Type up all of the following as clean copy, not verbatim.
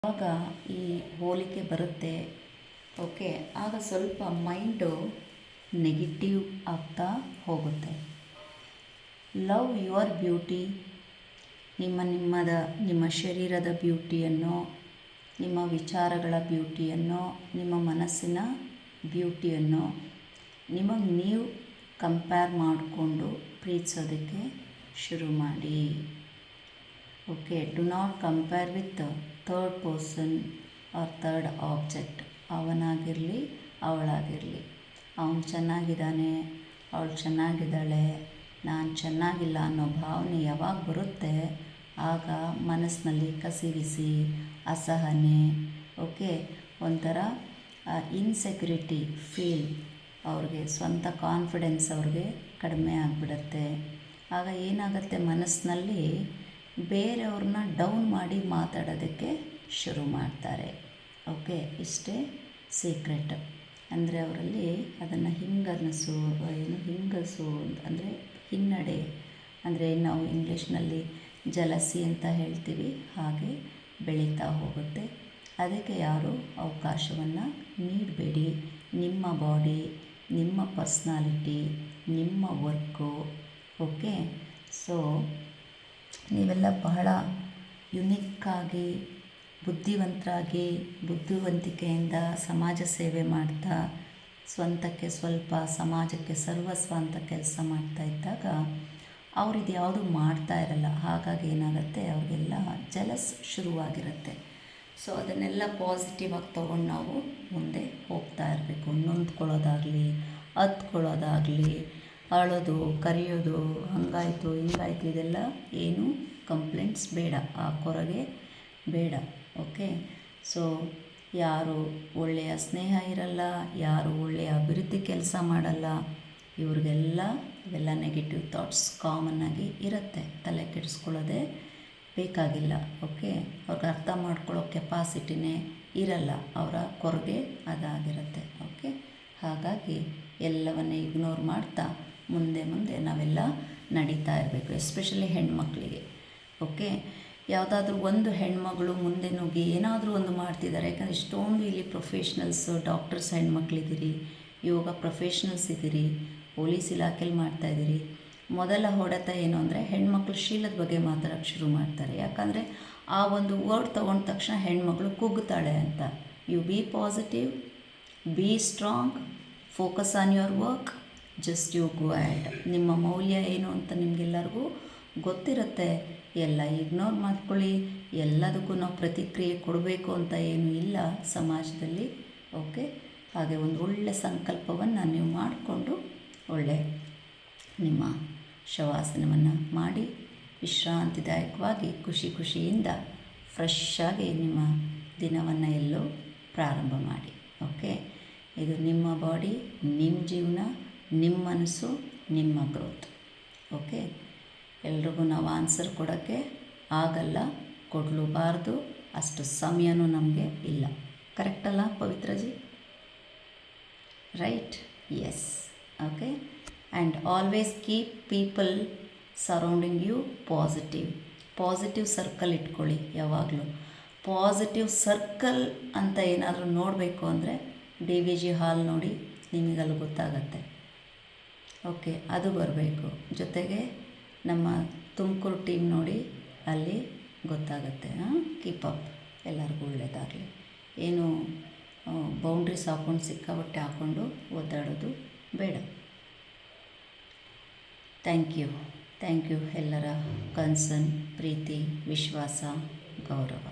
ಆಗ ಈ ಹೋಲಿಕೆ ಬರುತ್ತೆ. ಓಕೆ, ಆಗ ಸ್ವಲ್ಪ ಮೈಂಡು ನೆಗೆಟಿವ್ ಆಗ್ತಾ ಹೋಗುತ್ತೆ. ಲವ್ ಯುವರ್ ಬ್ಯೂಟಿ, ನಿಮ್ಮ ಶರೀರದ ಬ್ಯೂಟಿಯನ್ನು, ನಿಮ್ಮ ವಿಚಾರಗಳ ಬ್ಯೂಟಿಯನ್ನು, ನಿಮ್ಮ ಮನಸ್ಸಿನ ಬ್ಯೂಟಿಯನ್ನು ನಿಮಗೆ ನೀವು ಕಂಪೇರ್ ಮಾಡಿಕೊಂಡು ಪ್ರೀತಿಸೋದಕ್ಕೆ ಶುರು ಮಾಡಿ. Okay, do not compare with third person or third object. ಅವನಾಗಿರಲಿ, ಅವಳಾಗಿರಲಿ. ಅವನು ಚೆನ್ನಾಗಿದ್ದಾನೆ, ಅವಳು ಚೆನ್ನಾಗಿದ್ದಾಳೆ, ನಾನು ಚೆನ್ನಾಗಿಲ್ಲ ಅನ್ನೋ ಭಾವನೆ ಯಾವಾಗ ಬರುತ್ತೆ ಆಗ ಮನಸ್ಸಿನಲ್ಲಿ ಕಸಿವಿಸಿ, ಅಸಹನೆ, ಓಕೆ, ಒಂಥರ ಇನ್ಸೆಕ್ಯೂರಿಟಿ ಫೀಲ್, ಅವ್ರಿಗೆ ಸ್ವಂತ ಕಾನ್ಫಿಡೆನ್ಸ್ ಅವ್ರಿಗೆ ಕಡಿಮೆ ಆಗಿಬಿಡುತ್ತೆ. ಆಗ ಏನಾಗುತ್ತೆ, ಮನಸ್ಸಿನಲ್ಲಿ ಬೇರೆಯವ್ರನ್ನ ಡೌನ್ ಮಾಡಿ ಮಾತಾಡೋದಕ್ಕೆ ಶುರು ಮಾಡ್ತಾರೆ. ಓಕೆ, ಇಷ್ಟೇ ಸೀಕ್ರೆಟ್. ಅಂದರೆ ಅವರಲ್ಲಿ ಅದನ್ನು ಹಿಂಗಸು ಅಂದರೆ ಹಿನ್ನಡೆ, ಅಂದರೆ ನಾವು ಇಂಗ್ಲೀಷ್ನಲ್ಲಿ ಜಲಸಿ ಅಂತ ಹೇಳ್ತೀವಿ, ಹಾಗೆ ಬೆಳೀತಾ ಹೋಗುತ್ತೆ. ಅದಕ್ಕೆ ಯಾರು ಅವಕಾಶವನ್ನು ನೀಡಬೇಡಿ. ನಿಮ್ಮ ಬಾಡಿ, ನಿಮ್ಮ ಪರ್ಸ್ನಾಲಿಟಿ, ನಿಮ್ಮ ವರ್ಕು. ಓಕೆ, ಸೊ ನೀವೆಲ್ಲ ಬಹಳ ಯುನಿಕ್ಕಾಗಿ, ಬುದ್ಧಿವಂತಿಕೆಯಿಂದ ಸಮಾಜ ಸೇವೆ ಮಾಡ್ತಾ, ಸ್ವಂತಕ್ಕೆ ಸ್ವಲ್ಪ ಸಮಾಜಕ್ಕೆ ಸರ್ವಸ್ವ ಅಂತ ಕೆಲಸ ಮಾಡ್ತಾ ಇದ್ದಾಗ ಅವ್ರಿದು ಯಾವುದು ಮಾಡ್ತಾ ಇರಲ್ಲ. ಹಾಗಾಗಿ ಏನಾಗುತ್ತೆ, ಅವ್ರಿಗೆಲ್ಲ ಜಲಸ್ ಶುರುವಾಗಿರುತ್ತೆ. ಸೊ ಅದನ್ನೆಲ್ಲ ಪಾಸಿಟಿವ್ ಆಗಿ ತೊಗೊಂಡು ನಾವು ಮುಂದೆ ಹೋಗ್ತಾ ಇರಬೇಕು. ನೊಂದ್ಕೊಳ್ಳೋದಾಗಲಿ, ಹತ್ಕೊಳ್ಳೋದಾಗಲಿ, ಅಳೋದು, ಕರೆಯೋದು, ಹಂಗಾಯಿತು ಹಿಂಗಾಯಿತು, ಇದೆಲ್ಲ ಏನು ಕಂಪ್ಲೇಂಟ್ಸ್ ಬೇಡ, ಆ ಕೊರಗೆ ಬೇಡ. ಓಕೆ, ಸೊ ಯಾರು ಒಳ್ಳೆಯ ಸ್ನೇಹ ಇರಲ್ಲ, ಯಾರು ಒಳ್ಳೆಯ ಅಭಿವೃದ್ಧಿ ಕೆಲಸ ಮಾಡಲ್ಲ, ಇವ್ರಿಗೆಲ್ಲ ಇವೆಲ್ಲ ನೆಗೆಟಿವ್ ಥಾಟ್ಸ್ ಕಾಮನ್ನಾಗಿ ಇರುತ್ತೆ. ತಲೆ ಕೆಡಿಸ್ಕೊಳ್ಳೋದೇ ಬೇಕಾಗಿಲ್ಲ. ಓಕೆ, ಅವ್ರಿಗೆ ಅರ್ಥ ಮಾಡ್ಕೊಳ್ಳೋ ಕೆಪಾಸಿಟಿನೇ ಇರಲ್ಲ, ಅವರ ಕೊರಗೆ ಅದಾಗಿರುತ್ತೆ. ಓಕೆ, ಹಾಗಾಗಿ ಎಲ್ಲವನ್ನೇ ಇಗ್ನೋರ್ ಮಾಡ್ತಾ ಮುಂದೆ ನಾವೆಲ್ಲ ನಡೀತಾ ಇರಬೇಕು. ಎಸ್ಪೆಷಲಿ ಹೆಣ್ಮಕ್ಳಿಗೆ. ಓಕೆ, ಯಾವುದಾದ್ರೂ ಒಂದು ಹೆಣ್ಮಗಳು ಮುಂದೆ ನುಗ್ಗಿ ಏನಾದರೂ ಒಂದು ಮಾಡ್ತಿದ್ದಾರೆ. ಯಾಕಂದರೆ ಇಷ್ಟೊಂದು ಇಲ್ಲಿ ಪ್ರೊಫೆಷ್ನಲ್ಸು, ಡಾಕ್ಟರ್ಸ್ ಹೆಣ್ಮಕ್ಳಿದ್ದೀರಿ, ಯೋಗ ಪ್ರೊಫೆಷ್ನಲ್ಸ್ ಇದ್ದೀರಿ, ಪೊಲೀಸ್ ಇಲಾಖೆಯಲ್ಲಿ ಮಾಡ್ತಾಯಿದ್ದೀರಿ. ಮೊದಲ ಹೊಡೆತ ಏನು ಅಂದರೆ ಹೆಣ್ಮಕ್ಳು ಶೀಲದ ಬಗ್ಗೆ ಮಾತಾಡೋಕ್ಕೆ ಶುರು ಮಾಡ್ತಾರೆ. ಯಾಕಂದರೆ ಆ ಒಂದು ವರ್ಡ್ ತೊಗೊಂಡ ತಕ್ಷಣ ಹೆಣ್ಮಗಳು ಕುಗ್ಗುತ್ತಾಳೆ ಅಂತ. You be positive, be strong, focus on your work, just you go ahead. ನಿಮ್ಮ ಮೌಲ್ಯ ಏನು ಅಂತ ನಿಮಗೆಲ್ಲರಿಗೂ ಗೊತ್ತಿರುತ್ತೆ. ಎಲ್ಲ ಇಗ್ನೋರ್ ಮಾಡ್ಕೊಳ್ಳಿ. ಎಲ್ಲದಕ್ಕೂ ನಾವು ಪ್ರತಿಕ್ರಿಯೆ ಕೊಡಬೇಕು ಅಂತ ಏನೂ ಇಲ್ಲ ಸಮಾಜದಲ್ಲಿ. ಓಕೆ, ಹಾಗೆ ಒಂದು ಒಳ್ಳೆಯ ಸಂಕಲ್ಪವನ್ನು ನೀವು ಮಾಡಿಕೊಂಡು ಒಳ್ಳೆ ನಿಮ್ಮ ಶವಾಸನವನ್ನು ಮಾಡಿ ವಿಶ್ರಾಂತಿದಾಯಕವಾಗಿ ಖುಷಿಯಿಂದ ಫ್ರೆಶ್ ಆಗಿ ನಿಮ್ಮ ದಿನವನ್ನು ಎಲ್ಲೋ ಪ್ರಾರಂಭ ಮಾಡಿ. ಓಕೆ, ಇದು ನಿಮ್ಮ ಬಾಡಿ, ನಿಮ್ಮ ಜೀವನ, ನಿಮ್ಮ ಮನಸ್ಸು, ನಿಮ್ಮ ಗ್ರೋತ್. ಓಕೆ, ಎಲ್ರಿಗೂ ನಾವು ಆನ್ಸರ್ ಕೊಡೋಕ್ಕೆ ಆಗಲ್ಲ, ಕೊಡಲೂಬಾರ್ದು, ಅಷ್ಟು ಸಮಯನೂ ನಮಗೆ ಇಲ್ಲ. ಕರೆಕ್ಟಲ್ಲ Pavitraji? Right? Yes. Okay, and always keep people surrounding you positive circle ಇಟ್ಕೊಳ್ಳಿ. ಯಾವಾಗಲೂ ಪಾಸಿಟಿವ್ ಸರ್ಕಲ್ ಅಂತ ಏನಾದರೂ ನೋಡಬೇಕು ಅಂದರೆ DVG ಹಾಲ್ ನೋಡಿ, ನಿಮಗಲ್ಲಿ ಗೊತ್ತಾಗತ್ತೆ. ಓಕೆ, ಅದು ಬರಬೇಕು. ಜೊತೆಗೆ ನಮ್ಮ ತುಮಕೂರು ಟೀಮ್ ನೋಡಿ, ಅಲ್ಲಿ ಗೊತ್ತಾಗುತ್ತೆ. Keep up. ಎಲ್ಲರಿಗೂ ಒಳ್ಳೆಯದಾಗಲಿ. ಏನು ಬೌಂಡ್ರೀಸ್ ಹಾಕ್ಕೊಂಡು ಸಿಕ್ಕಾಬಟ್ಟೆ ಹಾಕ್ಕೊಂಡು ಒದ್ದಾಡೋದು ಬೇಡ. ಥ್ಯಾಂಕ್ ಯು ಎಲ್ಲರ ಕನ್ಸರ್ನ್, ಪ್ರೀತಿ, ವಿಶ್ವಾಸ, ಗೌರವ.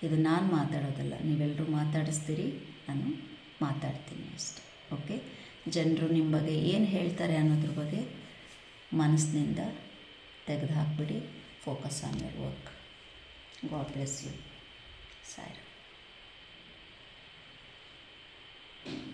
ಇದು ನಾನು ಮಾತಾಡೋದಲ್ಲ, ನೀವೆಲ್ಲರೂ ಮಾತಾಡಿಸ್ತೀರಿ, ನಾನು ಮಾತಾಡ್ತೀನಿ ಅಷ್ಟೆ. ಓಕೆ, ಜನರು ನಿಮ್ಮ ಬಗ್ಗೆ ಏನು ಹೇಳ್ತಾರೆ ಅನ್ನೋದ್ರ ಬಗ್ಗೆ ಮನಸ್ಸಿನಿಂದ ತೆಗೆದು ಹಾಕ್ಬಿಡಿ. Focus on your work. God bless you. SAI.